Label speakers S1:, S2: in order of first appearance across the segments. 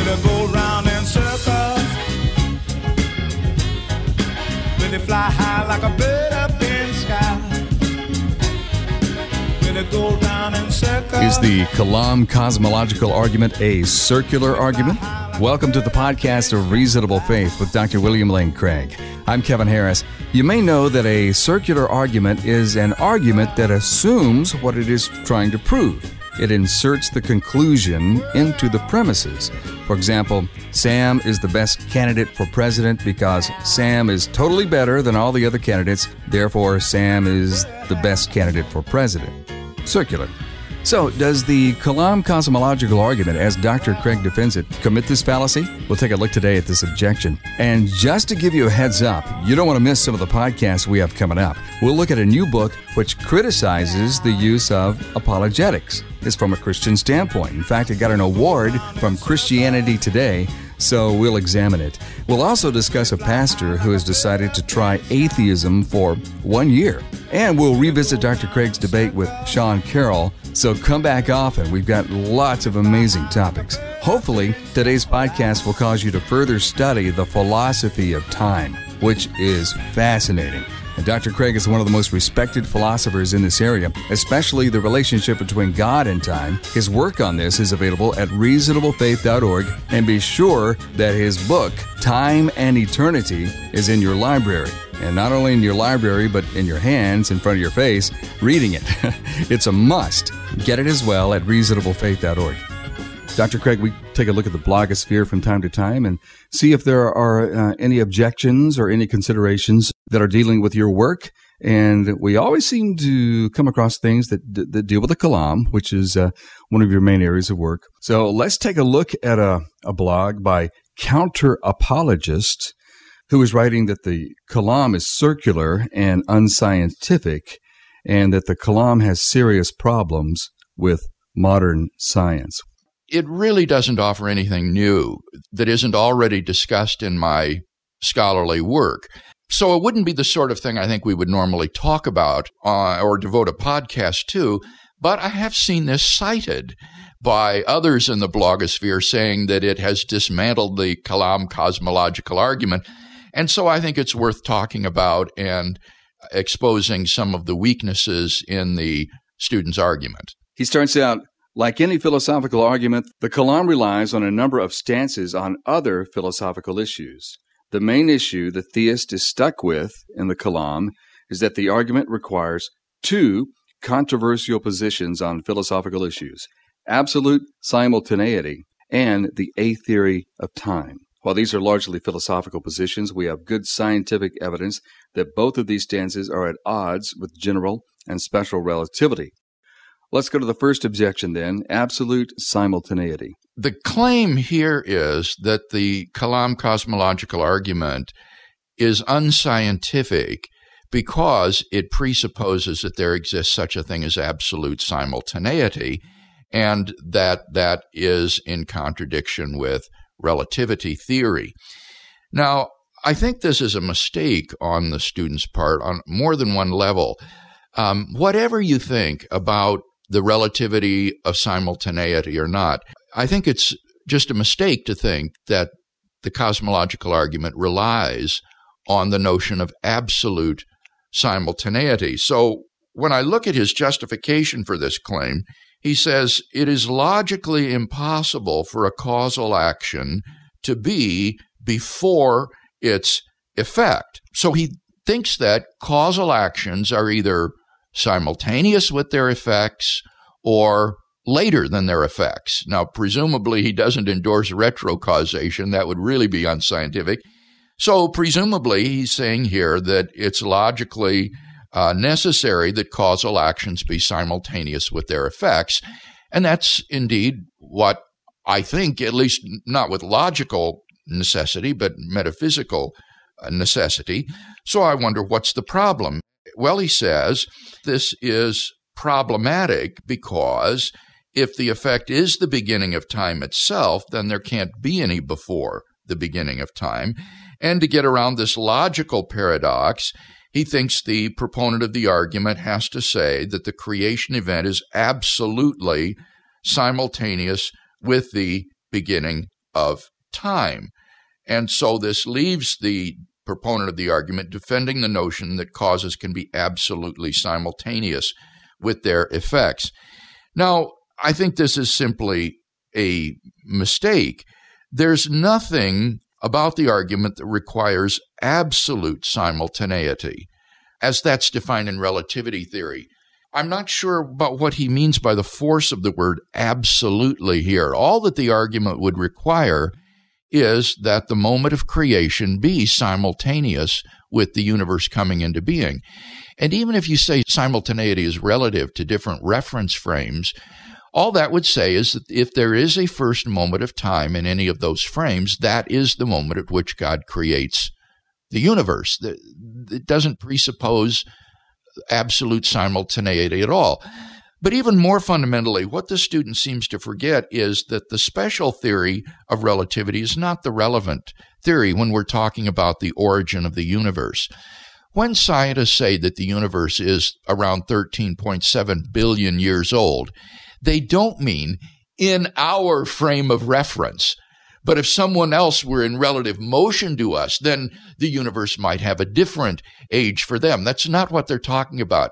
S1: they go round in circles, when they fly high like a bird up in the sky, when they go round in circles.
S2: Is the Kalam Cosmological Argument a circular argument? Welcome to the podcast of Reasonable Faith with Dr. William Lane Craig. I'm Kevin Harris. You may know that a circular argument is an argument that assumes what it is trying to prove. It inserts the conclusion into the premises. For example, Sam is the best candidate for president because Sam is totally better than all the other candidates. Therefore, Sam is the best candidate for president. Circular. So, does the Kalam Cosmological Argument, as Dr. Craig defends it, commit this fallacy? We'll take a look today at this objection. And just to give you a heads up, you don't want to miss some of the podcasts we have coming up. We'll look at a new book which criticizes the use of apologetics. It's from a Christian standpoint. In fact, it got an award from Christianity Today, so we'll examine it. We'll also discuss a pastor who has decided to try atheism for 1 year. And we'll revisit Dr. Craig's debate with Sean Carroll, so come back often. We've got lots of amazing topics. Hopefully, today's podcast will cause you to further study the philosophy of time, which is fascinating. And Dr. Craig is one of the most respected philosophers in this area, especially the relationship between God and time. His work on this is available at reasonablefaith.org, and be sure that his book, Time and Eternity, is in your library. And not only in your library, but in your hands, in front of your face, reading it. It's a must. Get it as well at reasonablefaith.org. Dr. Craig, we take a look at the blogosphere from time to time and see if there are any objections or any considerations that are dealing with your work. And we always seem to come across things that deal with the Kalam, which is one of your main areas of work. So let's take a look at a blog by Apologist, who is writing that the Kalam is circular and unscientific, and that the Kalam has serious problems with modern science.
S3: It really doesn't offer anything new that isn't already discussed in my scholarly work. So it wouldn't be the sort of thing I think we would normally talk about or devote a podcast to, but I have seen this cited by others in the blogosphere saying that it has dismantled the Kalam cosmological argument. And so I think it's worth talking about and exposing some of the weaknesses in the student's argument.
S2: He starts out, like any philosophical argument, the Kalam relies on a number of stances on other philosophical issues. The main issue the theist is stuck with in the Kalam is that the argument requires two controversial positions on philosophical issues: absolute simultaneity and the a-theory of time. While these are largely philosophical positions, we have good scientific evidence that both of these stances are at odds with general and special relativity. Let's go to the first objection then, absolute simultaneity.
S3: The claim here is that the Kalam cosmological argument is unscientific because it presupposes that there exists such a thing as absolute simultaneity, and that is in contradiction with relativity theory. Now, I think this is a mistake on the student's part on more than one level. Whatever you think about the relativity of simultaneity or not, I think it's just a mistake to think that the cosmological argument relies on the notion of absolute simultaneity. So when I look at his justification for this claim, he says it is logically impossible for a causal action to be before its effect. So he thinks that causal actions are either simultaneous with their effects or later than their effects. Now, presumably, he doesn't endorse retrocausation. That would really be unscientific. So presumably, he's saying here that it's logically necessary that causal actions be simultaneous with their effects. And that's indeed what I think, at least not with logical necessity, but metaphysical necessity. So I wonder, what's the problem? Well, he says this is problematic because if the effect is the beginning of time itself, then there can't be any before the beginning of time. And to get around this logical paradox, he thinks the proponent of the argument has to say that the creation event is absolutely simultaneous with the beginning of time. And so this leaves the proponent of the argument defending the notion that causes can be absolutely simultaneous with their effects. Now, I think this is simply a mistake. There's nothing about the argument that requires absolute simultaneity, as that's defined in relativity theory. I'm not sure about what he means by the force of the word absolutely here. All that the argument would require is that the moment of creation be simultaneous with the universe coming into being. And even if you say simultaneity is relative to different reference frames, all that would say is that if there is a first moment of time in any of those frames, that is the moment at which God creates the universe. It doesn't presuppose absolute simultaneity at all. But even more fundamentally, what the student seems to forget is that the special theory of relativity is not the relevant theory when we're talking about the origin of the universe. When scientists say that the universe is around 13.7 billion years old, they don't mean in our frame of reference. But if someone else were in relative motion to us, then the universe might have a different age for them. That's not what they're talking about.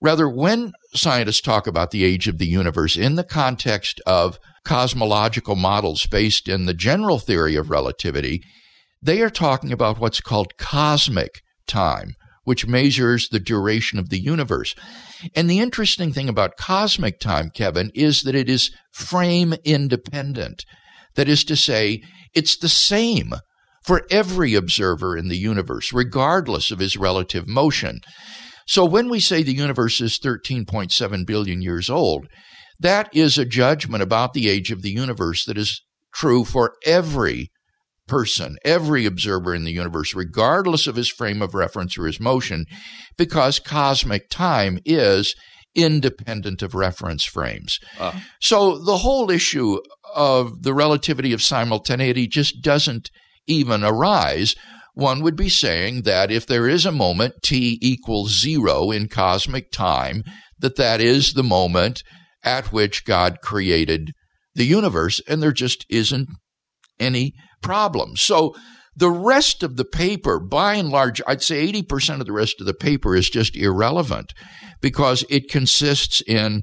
S3: Rather, when scientists talk about the age of the universe in the context of cosmological models based in the general theory of relativity, they are talking about what's called cosmic time, which measures the duration of the universe. And the interesting thing about cosmic time, Kevin, is that it is frame independent. That is to say, it's the same for every observer in the universe, regardless of his relative motion. So when we say the universe is 13.7 billion years old, that is a judgment about the age of the universe that is true for every person, every observer in the universe, regardless of his frame of reference or his motion, because cosmic time is independent of reference frames. So the whole issue of the relativity of simultaneity just doesn't even arise. One would be saying that if there is a moment t equals 0 in cosmic time, that is the moment at which God created the universe, and there just isn't any problem. So the rest of the paper, by and large, I'd say 80% of the rest of the paper is just irrelevant because it consists in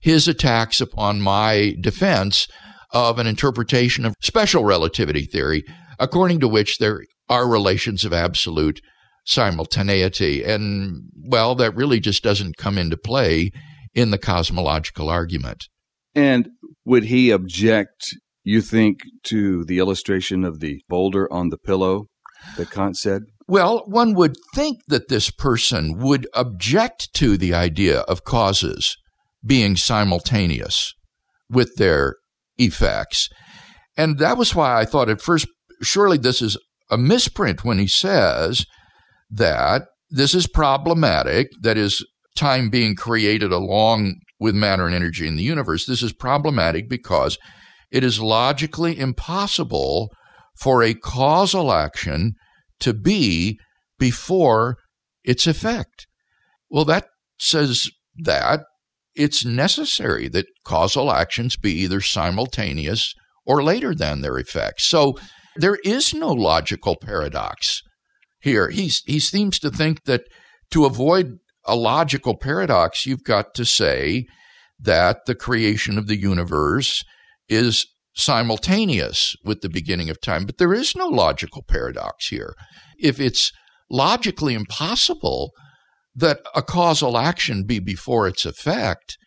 S3: his attacks upon my defense of an interpretation of special relativity theory, according to which there are relations of absolute simultaneity. And, well, that really just doesn't come into play in the cosmological argument.
S2: And would he object, you think, to the illustration of the boulder on the pillow that Kant said?
S3: Well, one would think that this person would object to the idea of causes being simultaneous with their effects. And that was why I thought at first, surely this is a misprint when he says that this is problematic, that is, time being created along with matter and energy in the universe. This is problematic because it is logically impossible for a causal action to be before its effect. Well, that says that it's necessary that causal actions be either simultaneous or later than their effects. So there is no logical paradox here. He seems to think that to avoid a logical paradox, you've got to say that the creation of the universe is simultaneous with the beginning of time. But there is no logical paradox here. If it's logically impossible that a causal action be before its effect,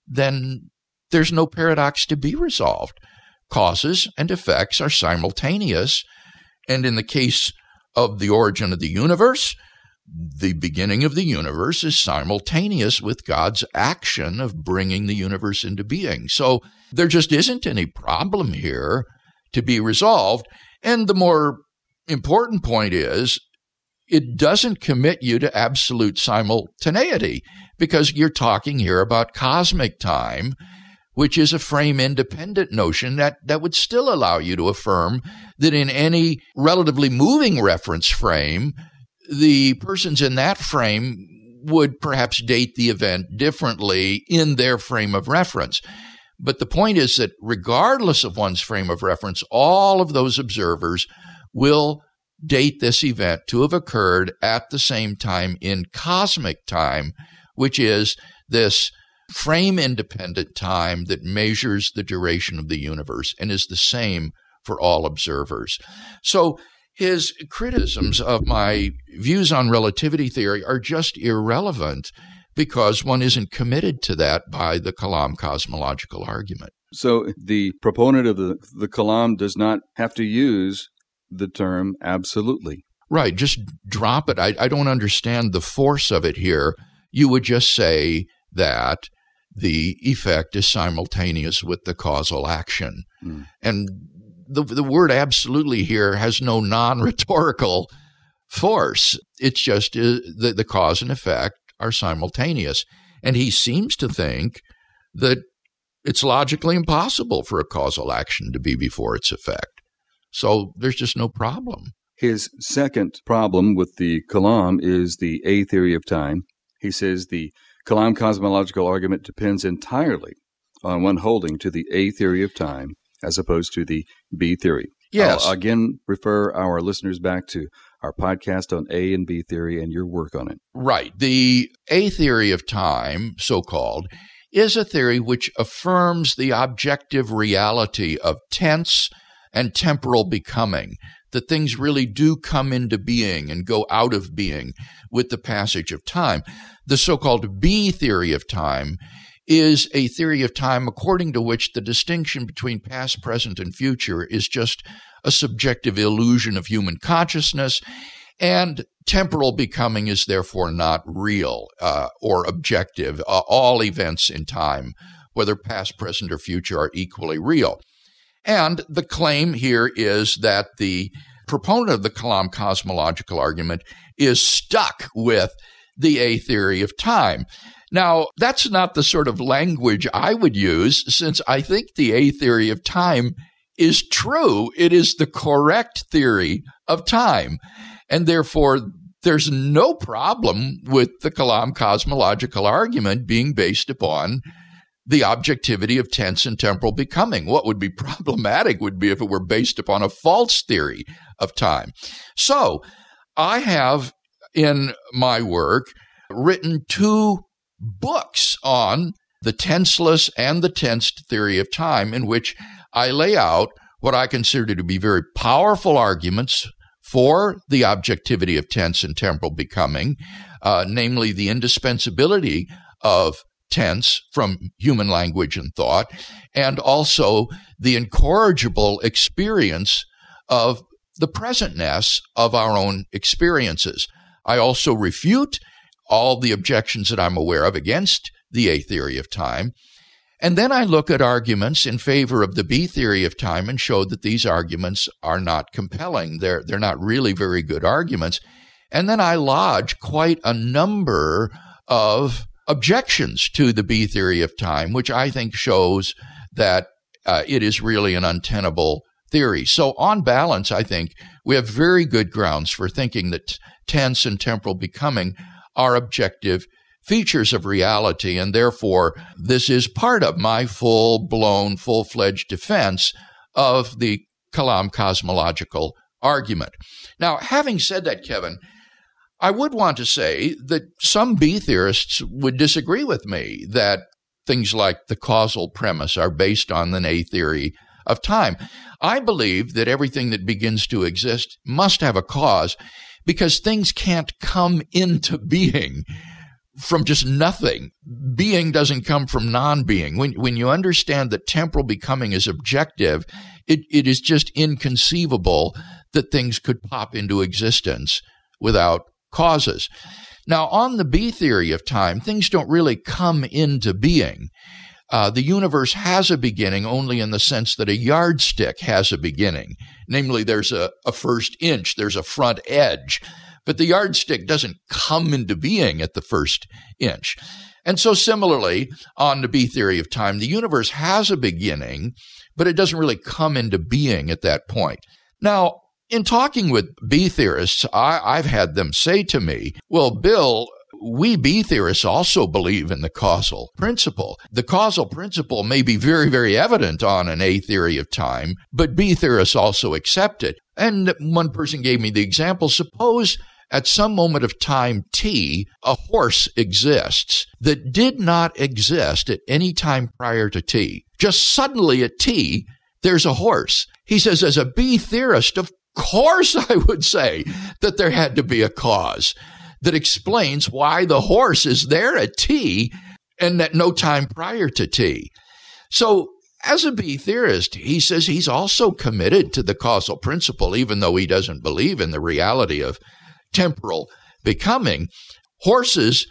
S3: then there's no paradox to be resolved. Causes and effects are simultaneous, and in the case of the origin of the universe, the beginning of the universe is simultaneous with God's action of bringing the universe into being. So there just isn't any problem here to be resolved. And the more important point is, it doesn't commit you to absolute simultaneity, because you're talking here about cosmic time, which is a frame-independent notion that would still allow you to affirm that in any relatively moving reference frame, the persons in that frame would perhaps date the event differently in their frame of reference. But the point is that regardless of one's frame of reference, all of those observers will date this event to have occurred at the same time in cosmic time, which is this frame-independent time that measures the duration of the universe and is the same for all observers. So his criticisms of my views on relativity theory are just irrelevant because one isn't committed to that by the Kalam cosmological argument.
S2: So the proponent of the Kalam does not have to use the term absolutely.
S3: Right, just drop it. I don't understand the force of it here. You would just say that the effect is simultaneous with the causal action. And the word absolutely here has no non-rhetorical force. It's just the cause and effect are simultaneous. And he seems to think that it's logically impossible for a causal action to be before its effect. So there's just no problem.
S2: His second problem with the Kalam is the A theory of time. He says the Kalam cosmological argument depends entirely on one holding to the A theory of time as opposed to the B theory.
S3: Yes.
S2: I'll again refer our listeners back to our podcast on A and B theory and your work on it.
S3: Right. The A theory of time, so-called, is a theory which affirms the objective reality of tense and temporal becoming, that things really do come into being and go out of being with the passage of time. The so-called B theory of time is a theory of time according to which the distinction between past, present, and future is just a subjective illusion of human consciousness, and temporal becoming is therefore not real or objective. All events in time, whether past, present, or future, are equally real. And the claim here is that the proponent of the Kalam cosmological argument is stuck with the A theory of time. Now, that's not the sort of language I would use, since I think the A theory of time is true. It is the correct theory of time. And therefore, there's no problem with the Kalam cosmological argument being based upon the objectivity of tense and temporal becoming. What would be problematic would be if it were based upon a false theory of time. So I have in my work written 2 books on the tenseless and the tensed theory of time, in which I lay out what I consider to be very powerful arguments for the objectivity of tense and temporal becoming, namely the indispensability of tense from human language and thought, and also the incorrigible experience of the presentness of our own experiences. I also refute all the objections that I'm aware of against the A theory of time, and then I look at arguments in favor of the B theory of time and show that these arguments are not compelling. They're not really very good arguments. And then I lodge quite a number of objections to the B theory of time, which I think shows that it is really an untenable theory. So on balance, I think we have very good grounds for thinking that tense and temporal becoming are objective features of reality, and therefore this is part of my full-blown, full-fledged defense of the Kalam cosmological argument. Now, having said that, Kevin, I would want to say that some B theorists would disagree with me that things like the causal premise are based on an A theory of time. I believe that everything that begins to exist must have a cause, because things can't come into being from just nothing. Being doesn't come from non-being. When you understand that temporal becoming is objective, it is just inconceivable that things could pop into existence without causes. Now, on the B theory of time, things don't really come into being. The universe has a beginning only in the sense that a yardstick has a beginning. Namely, there's a first inch, there's a front edge. But the yardstick doesn't come into being at the first inch. And so similarly, on the B theory of time, the universe has a beginning, but it doesn't really come into being at that point. Now, in talking with B theorists, I've had them say to me, well, Bill, we B theorists also believe in the causal principle. The causal principle may be very, very evident on an A theory of time, but B theorists also accept it. And one person gave me the example, suppose at some moment of time t, a horse exists that did not exist at any time prior to t. Just suddenly at t, there's a horse. He says, as a B theorist, of course I would say that there had to be a cause that explains why the horse is there at t and at no time prior to t. So as a B theorist, he says he's also committed to the causal principle, even though he doesn't believe in the reality of temporal becoming. Horses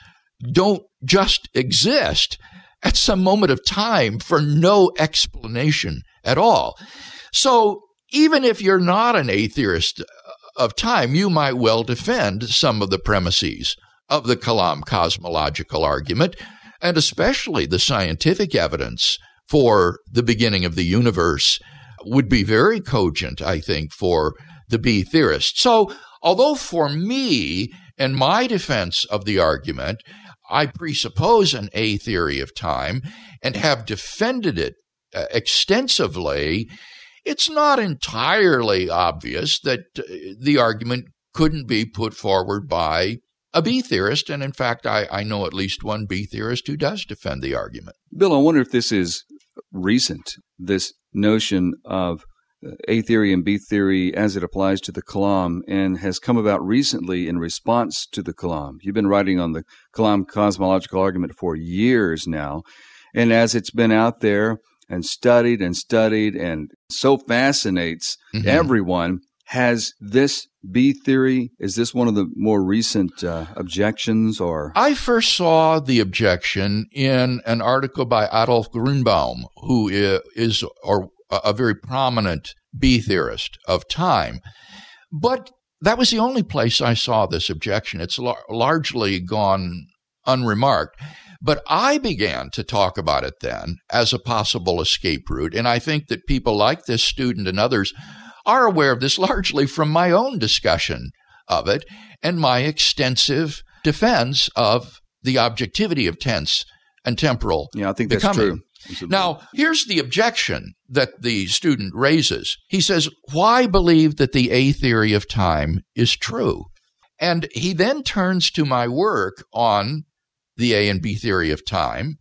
S3: don't just exist at some moment of time for no explanation at all. So even if you're not an atheist of time, you might well defend some of the premises of the Kalam cosmological argument, and especially the scientific evidence for the beginning of the universe would be very cogent, I think, for the B theorist. So although for me, in my defense of the argument, I presuppose an A theory of time and have defended it extensively, it's not entirely obvious that the argument couldn't be put forward by a B theorist. And in fact, I know at least one B theorist who does defend the argument.
S2: Bill, I wonder if this is recent, this notion of A theory and B theory as it applies to the Kalam, and has come about recently in response to the Kalam. You've been writing on the Kalam cosmological argument for years now, and as it's been out there and studied and so fascinates everyone, has this B theory, is this one of the more recent objections? Or
S3: I first saw the objection in an article by Adolf Grünbaum, who is a very prominent B theorist of time. But that was the only place I saw this objection. It's largely gone unremarked. But I began to talk about it then as a possible escape route, and I think that people like this student and others are aware of this largely from my own discussion of it and my extensive defense of the objectivity of tense and temporal
S2: I think that's
S3: becoming.
S2: true.
S3: Now, here's the objection that the student raises. He says, why believe that the A theory of time is true? And he then turns to my work on the A and B theory of time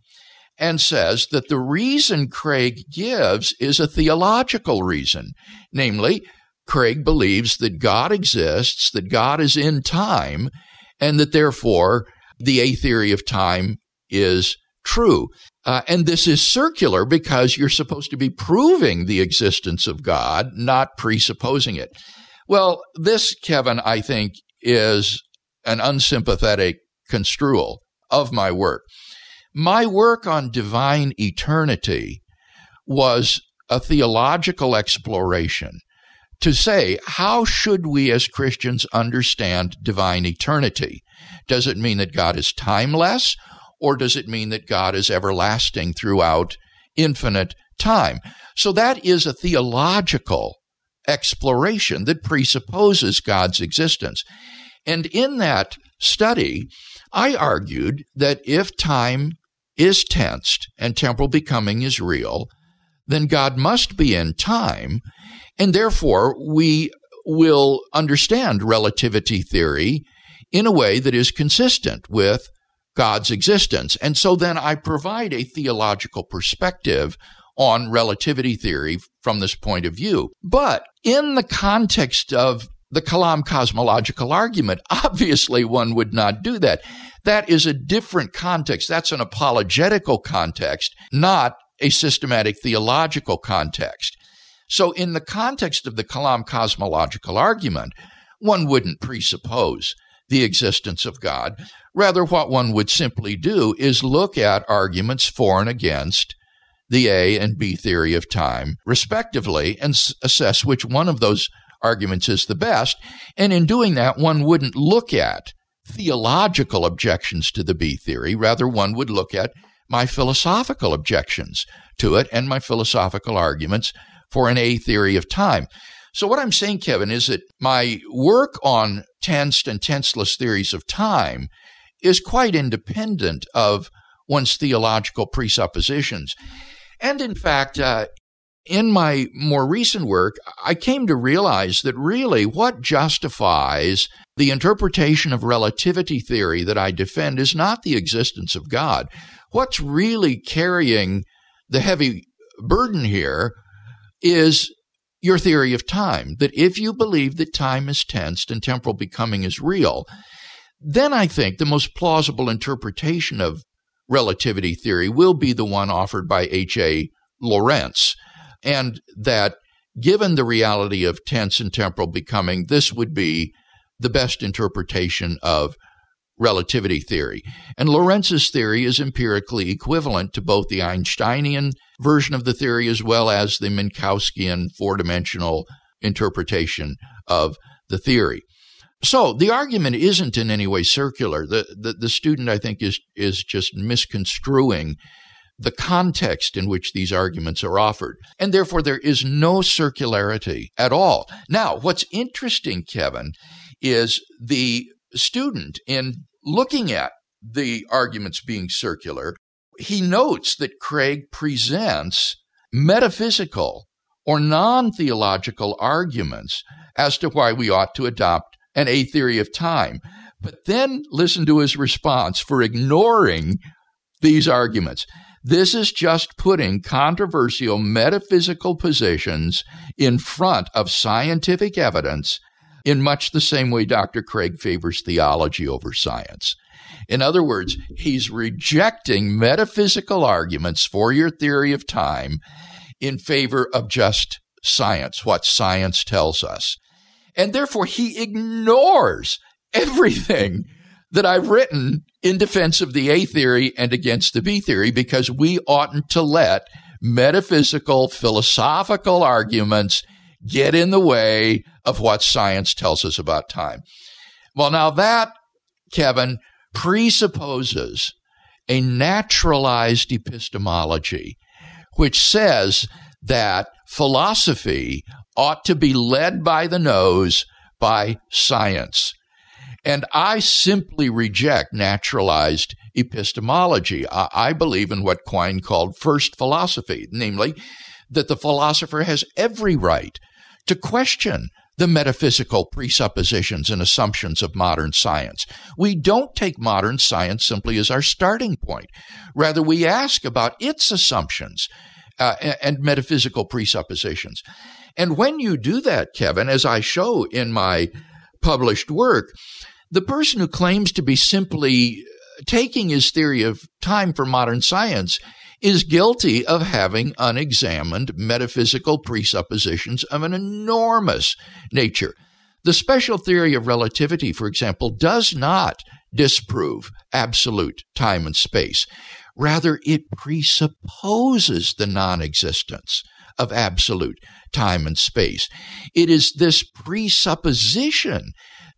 S3: and says that the reason Craig gives is a theological reason. Namely, Craig believes that God exists, that God is in time, and that therefore the A theory of time is true. And this is circular because you're supposed to be proving the existence of God, not presupposing it. Well, this, Kevin, I think, is an unsympathetic construal of my work. My work on divine eternity was a theological exploration to say, how should we as Christians understand divine eternity? Does it mean that God is timeless, or does it mean that God is everlasting throughout infinite time? So that is a theological exploration that presupposes God's existence. And in that study, I argued that if time is tensed and temporal becoming is real, then God must be in time, and therefore we will understand relativity theory in a way that is consistent with God's existence. And so then I provide a theological perspective on relativity theory from this point of view. But in the context of the Kalam cosmological argument, obviously one would not do that. That is a different context. That's an apologetical context, not a systematic theological context. So in the context of the Kalam cosmological argument, one wouldn't presuppose the existence of God. Rather, what one would simply do is look at arguments for and against the A and B theory of time, respectively, and assess which one of those arguments is the best. And in doing that, one wouldn't look at theological objections to the B theory. Rather, one would look at my philosophical objections to it and my philosophical arguments for an A theory of time. So what I'm saying, Kevin, is that my work on tensed and tenseless theories of time is quite independent of one's theological presuppositions. And in fact, in my more recent work, I came to realize that really what justifies the interpretation of relativity theory that I defend is not the existence of God. What's really carrying the heavy burden here is your theory of time, that if you believe that time is tensed and temporal becoming is real, then I think the most plausible interpretation of relativity theory will be the one offered by H.A. Lorentz, and that given the reality of tense and temporal becoming, this would be the best interpretation of relativity theory. And Lorentz's theory is empirically equivalent to both the Einsteinian version of the theory as well as the Minkowskian four-dimensional interpretation of the theory. So the argument isn't in any way circular. The student, I think, is just misconstruing the context in which these arguments are offered. And therefore, there is no circularity at all. Now, what's interesting, Kevin, is the student, in looking at the arguments being circular, he notes that Craig presents metaphysical or non-theological arguments as to why we ought to adopt an A theory of time. But then listen to his response for ignoring these arguments. This is just putting controversial metaphysical positions in front of scientific evidence in much the same way Dr. Craig favors theology over science. In other words, he's rejecting metaphysical arguments for your theory of time in favor of just science, what science tells us. And therefore, he ignores everything that I've written in defense of the A theory and against the B theory, because we oughtn't to let metaphysical, philosophical arguments get in the way of what science tells us about time. Well, now that, Kevin, presupposes a naturalized epistemology, which says that philosophy ought to be led by the nose by science. And I simply reject naturalized epistemology. I believe in what Quine called first philosophy, namely that the philosopher has every right to question the metaphysical presuppositions and assumptions of modern science. We don't take modern science simply as our starting point. Rather, we ask about its assumptions and metaphysical presuppositions. And when you do that, Kevin, as I show in my published work, the person who claims to be simply taking his theory of time for modern science is guilty of having unexamined metaphysical presuppositions of an enormous nature. The special theory of relativity, for example, does not disprove absolute time and space. Rather, it presupposes the non-existence of absolute time and space. It is this presupposition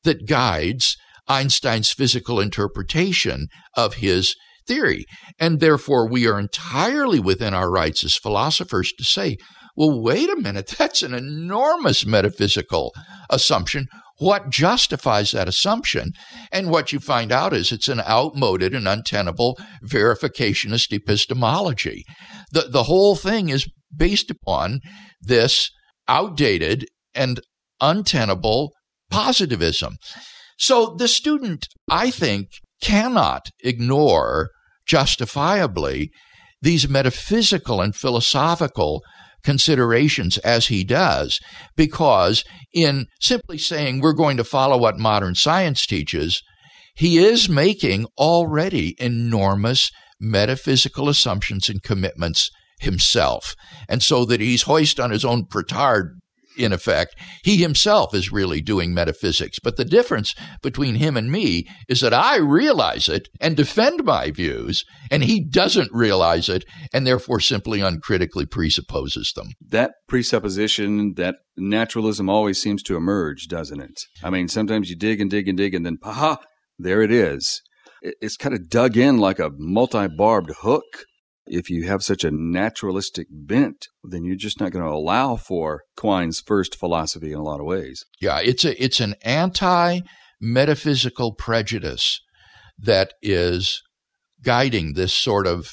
S3: that guides Einstein's physical interpretation of his theory. And therefore, we are entirely within our rights as philosophers to say, well, wait a minute, that's an enormous metaphysical assumption. What justifies that assumption? And what you find out is it's an outmoded and untenable verificationist epistemology. The whole thing is based upon this outdated and untenable positivism. So the student, I think, cannot ignore justifiably these metaphysical and philosophical considerations as he does, because in simply saying we're going to follow what modern science teaches, he is making already enormous metaphysical assumptions and commitments himself. And so that he's hoist on his own petard, in effect, he himself is really doing metaphysics. But the difference between him and me is that I realize it and defend my views, and he doesn't realize it and therefore simply uncritically presupposes them.
S4: That presupposition, that naturalism always seems to emerge, doesn't it? I mean, sometimes you dig and dig and dig, and then, aha, there it is. It's kind of dug in like a multi-barbed hook. If you have such a naturalistic bent, then you're just not going to allow for Quine's first philosophy in a lot of ways.
S3: Yeah, it's an anti-metaphysical prejudice that is guiding this sort of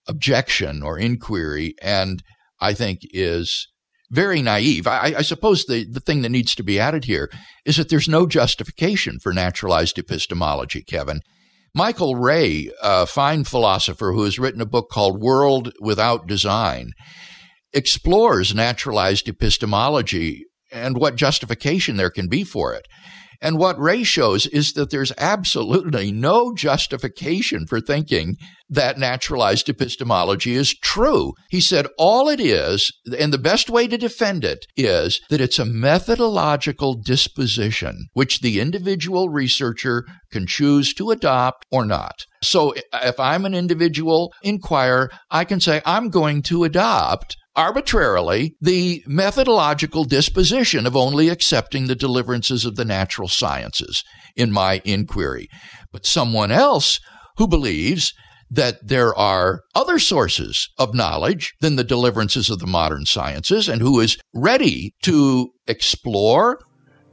S3: objection or inquiry, and I think is very naive. I suppose the thing that needs to be added here is that there's no justification for naturalized epistemology, Kevin. Michael Ray, a fine philosopher who has written a book called World Without Design, explores naturalized epistemology and what justification there can be for it. And what Ray shows is that there's absolutely no justification for thinking that naturalized epistemology is true. He said all it is, and the best way to defend it, is that it's a methodological disposition which the individual researcher can choose to adopt or not. So if I'm an individual inquirer, I can say I'm going to adopt arbitrarily the methodological disposition of only accepting the deliverances of the natural sciences in my inquiry. But someone else who believes that there are other sources of knowledge than the deliverances of the modern sciences and who is ready to explore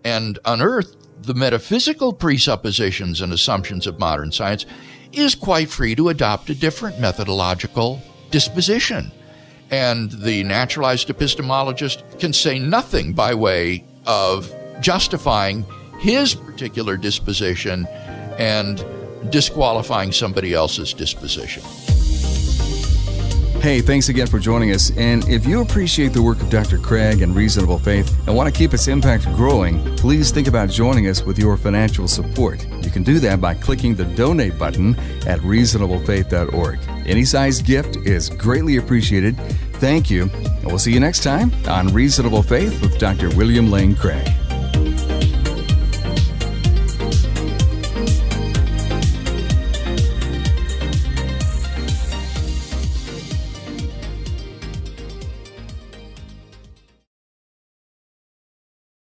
S3: and unearth the metaphysical presuppositions and assumptions of modern science is quite free to adopt a different methodological disposition. And the naturalized epistemologist can say nothing by way of justifying his particular disposition and disqualifying somebody else's disposition.
S2: Hey, thanks again for joining us. And if you appreciate the work of Dr. Craig and Reasonable Faith and want to keep its impact growing, please think about joining us with your financial support. You can do that by clicking the donate button at reasonablefaith.org. Any size gift is greatly appreciated. Thank you, and we'll see you next time on Reasonable Faith with Dr. William Lane Craig.